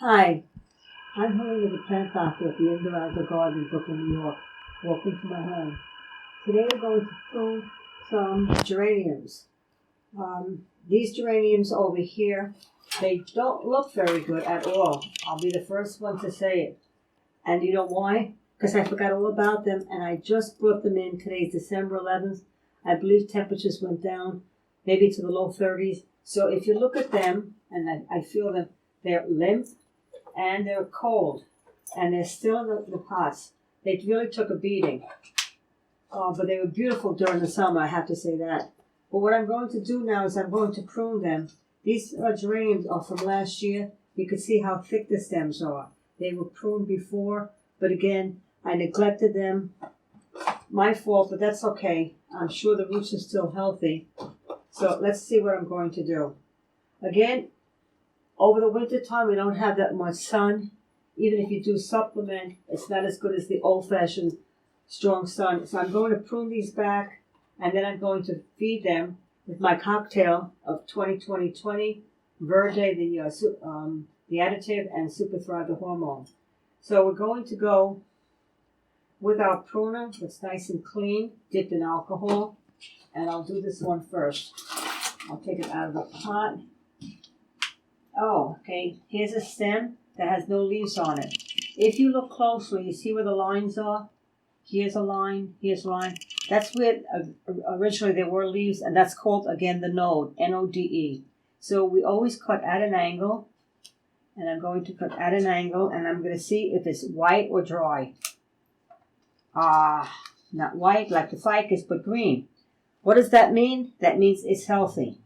Hi, I'm Helena the plant doctor at the Indoor Outdoor Garden in Brooklyn, New York. Welcome to my home. Today we're going to prune some geraniums. These geraniums over here, they don't look very good at all. I'll be the first one to say it. And you know why? Because I forgot all about them and I just brought them in. Today's December 11th. I believe temperatures went down maybe to the low 30s. So if you look at them, and I feel them, they're limp and they're cold, and they're still in the pots. They really took a beating, but they were beautiful during the summer, I have to say that. But what I'm going to do now is I'm going to prune them. These geraniums are from last year. You can see how thick the stems are. They were pruned before, but again, I neglected them. My fault, but that's okay. I'm sure the roots are still healthy. So let's see what I'm going to do. Again, over the winter time, we don't have that much sun. Even if you do supplement, it's not as good as the old-fashioned strong sun. So I'm going to prune these back, and then I'm going to feed them with my cocktail of 20-20-20, Verde, the additive, and Super Thrive, the hormone. So we're going to go with our pruner that's nice and clean, dipped in alcohol, and I'll do this one first. I'll take it out of the pot. Oh, okay, here's a stem that has no leaves on it. If you look closely, you see where the lines are? Here's a line, here's a line. That's where originally there were leaves, and that's called, again, the node, N-O-D-E. So we always cut at an angle, and I'm going to cut at an angle, and I'm going to see if it's white or dry. Not white like the ficus, but green. What does that mean? That means it's healthy.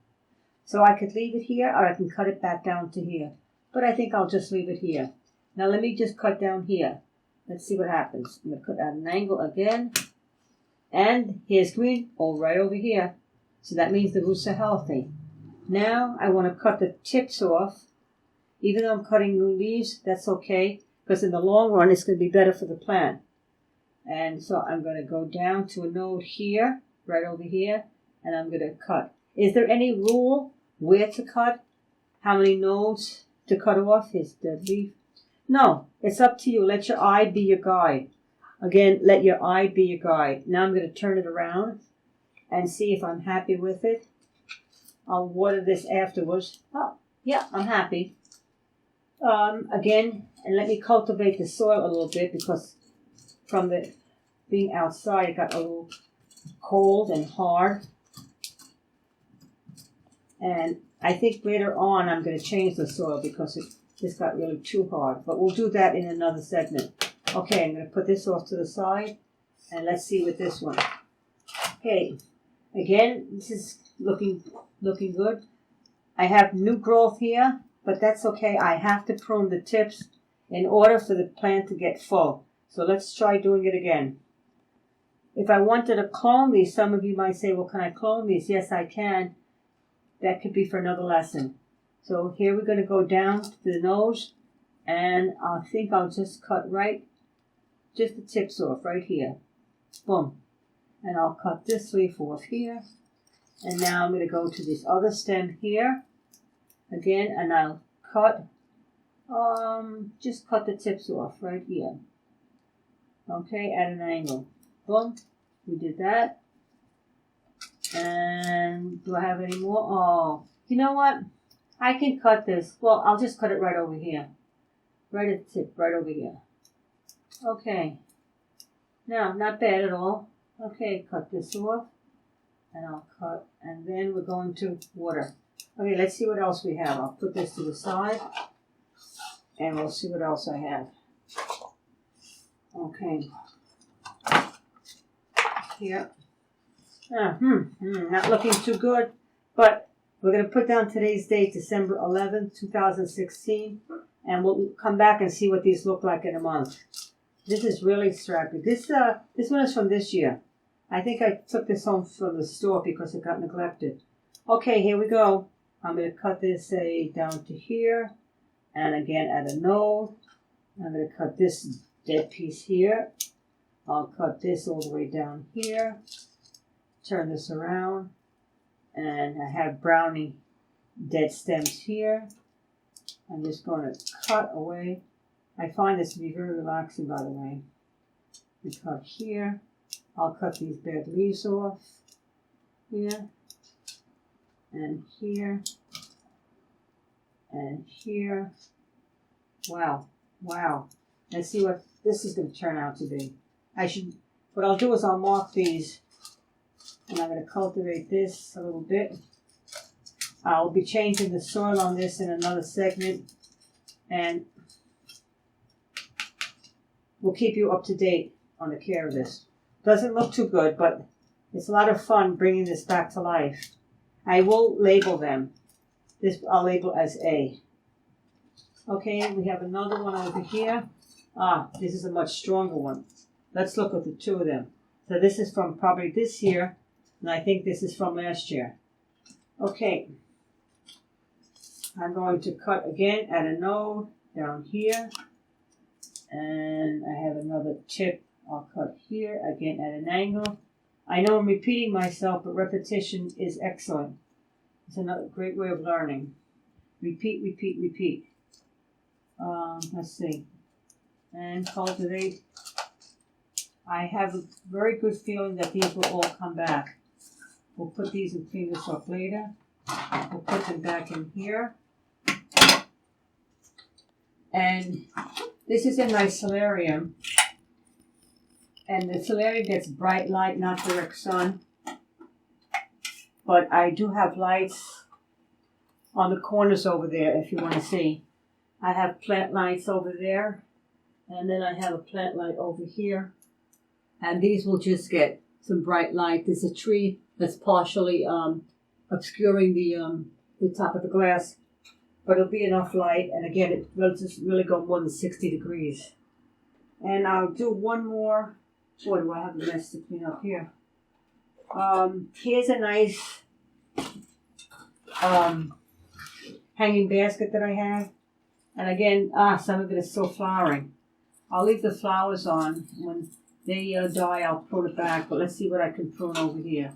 So I could leave it here, or I can cut it back down to here. But I think I'll just leave it here. Now let me just cut down here. Let's see what happens. I'm going to cut at an angle again. And here's green, all right over here. So that means the roots are healthy. Now I want to cut the tips off. Even though I'm cutting new leaves, that's okay. Because in the long run, it's going to be better for the plant. And so I'm going to go down to a node here, right over here. And I'm going to cut. Is there any rule where to cut? How many nodes to cut off? Is the leaf? No, it's up to you. Let your eye be your guide. Again, let your eye be your guide. Now I'm going to turn it around and see if I'm happy with it. I'll water this afterwards. Oh, yeah, I'm happy. Again, and let me cultivate the soil a little bit because from the being outside, it got a little cold and hard. And I think later on I'm going to change the soil because it just got really too hard. But we'll do that in another segment. Okay, I'm going to put this off to the side. And let's see with this one. Okay, again, this is looking good. I have new growth here, but that's okay. I have to prune the tips in order for the plant to get full. So let's try doing it again. If I wanted to clone these, some of you might say, well, can I clone these? Yes, I can. That could be for another lesson. So here we're going to go down to the nose, and I think I'll just cut just the tips off right here. Boom. And I'll cut this leaf off here. And now I'm going to go to this other stem here. Again, and I'll just cut the tips off right here. Okay, at an angle. Boom. We did that. And do I have any more? Oh, you know what? I can cut this. Well, I'll just cut it right over here. Right at the tip, right over here. Okay. Now, not bad at all. Okay, cut this off. And I'll cut. And then we're going to water. Okay, let's see what else we have. I'll put this to the side. And we'll see what else I have. Okay. Here. Not looking too good, but we're going to put down today's date, December 11th, 2016, and we'll come back and see what these look like in a month. This is really strappy. This one is from this year. I think I took this home from the store because it got neglected. Okay, here we go. I'm going to cut this, say, down to here, and again at a node. I'm going to cut this dead piece here. I'll cut this all the way down here. Turn this around, and I have brownie dead stems here. I'm just going to cut away. I find this to be very relaxing, by the way. We cut here. I'll cut these bad leaves off here and here and here. Wow, wow. Let's see what this is going to turn out to be. What I'll do is I'll mark these, and I'm going to cultivate this a little bit. I'll be changing the soil on this in another segment, and we'll keep you up to date on the care of this. Doesn't look too good, but it's a lot of fun bringing this back to life. I will label them. This I'll label as A. Okay, we have another one over here. This is a much stronger one. Let's look at the two of them. So this is from probably this year, and I think this is from last year. Okay, I'm going to cut again at a node down here, and I have another tip. I'll cut here again at an angle. I know I'm repeating myself, but repetition is excellent. It's another great way of learning. Repeat, repeat, repeat. Let's see. And cultivate. I have a very good feeling that these will all come back. We'll put these and clean this up later. We'll put them back in here. And this is in my solarium. And the solarium gets bright light, not direct sun. But I do have lights on the corners over there if you want to see. I have plant lights over there. And then I have a plant light over here. And these will just get some bright light. There's a tree that's partially obscuring the top of the glass. But it'll be enough light. And again, it will just really go more than 60 degrees. And I'll do one more. Boy, do I have a mess to clean up here. Here's a nice hanging basket that I have. And again, some of it is still flowering. I'll leave the flowers on. When they die, I'll prune it back. But let's see what I can prune over here.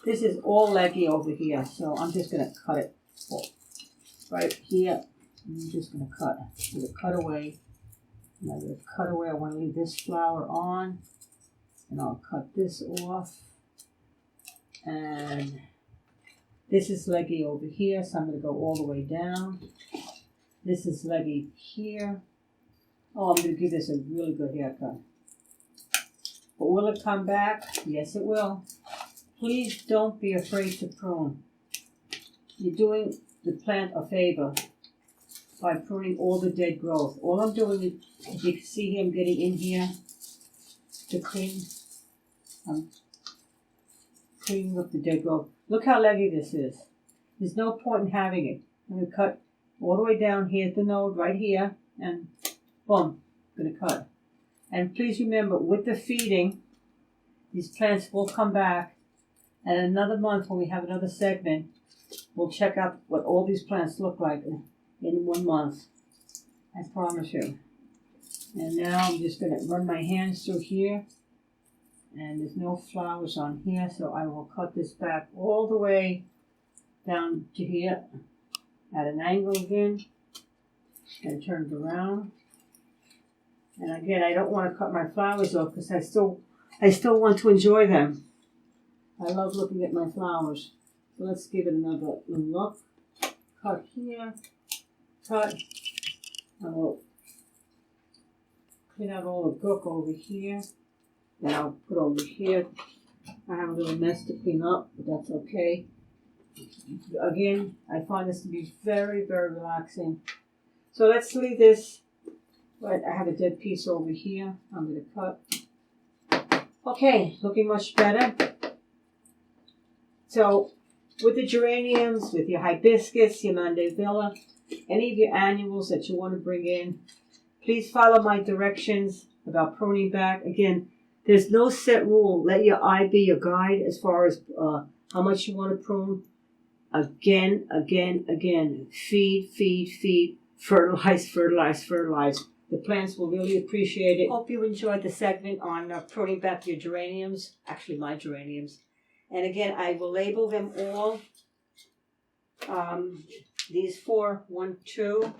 This is all leggy over here, so I'm just going to cut it right here. I'm just going to cut. I'm going to cut away. And I'm going to cut away. I want to leave this flower on. And I'll cut this off. And this is leggy over here, so I'm going to go all the way down. This is leggy here. Oh, I'm going to give this a really good haircut. But will it come back? Yes, it will. Please don't be afraid to prune. You're doing the plant a favor by pruning all the dead growth. All I'm doing is, you can see here, I'm getting in here to clean. I'm cleaning up the dead growth. Look how leggy this is. There's no point in having it. I'm going to cut all the way down here at the node right here, and boom, I'm going to cut. And please remember, with the feeding, these plants will come back. And in another month, when we have another segment, we'll check out what all these plants look like in 1 month. I promise you. And now I'm just going to run my hands through here. And there's no flowers on here, so I will cut this back all the way down to here at an angle again, and turn it around. And again, I don't want to cut my flowers off because I still want to enjoy them. I love looking at my flowers. So let's give it another look. Cut here, cut. I will clean out all the gook over here. Then I'll put over here. I have a little mess to clean up, but that's okay. Again, I find this to be very, very relaxing. So let's leave this. Right, I have a dead piece over here. I'm going to cut. Okay, looking much better. So with the geraniums, with your hibiscus, your mandevilla, any of your annuals that you want to bring in, please follow my directions about pruning back. Again, there's no set rule. Let your eye be your guide as far as how much you want to prune. Again, again, again. Feed, feed, feed. Fertilize, fertilize, fertilize. The plants will really appreciate it. Hope you enjoyed the segment on pruning back your geraniums. Actually, my geraniums. And again, I will label them all. these 4, 1, 2,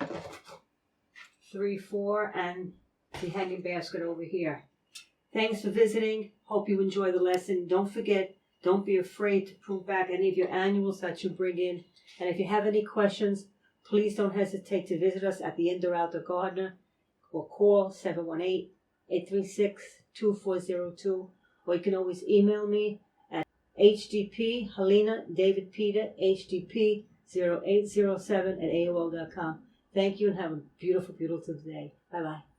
3, 4, and the hanging basket over here. Thanks for visiting. Hope you enjoy the lesson. Don't forget, don't be afraid to prove back any of your annuals that you bring in. And if you have any questions, please don't hesitate to visit us at the Indoor Outdoor Gardener or call 718-836-2402. Or you can always email me at HDP Helena David Peter HDP 0807 at AOL.com. Thank you and have a beautiful, beautiful day. Bye-bye.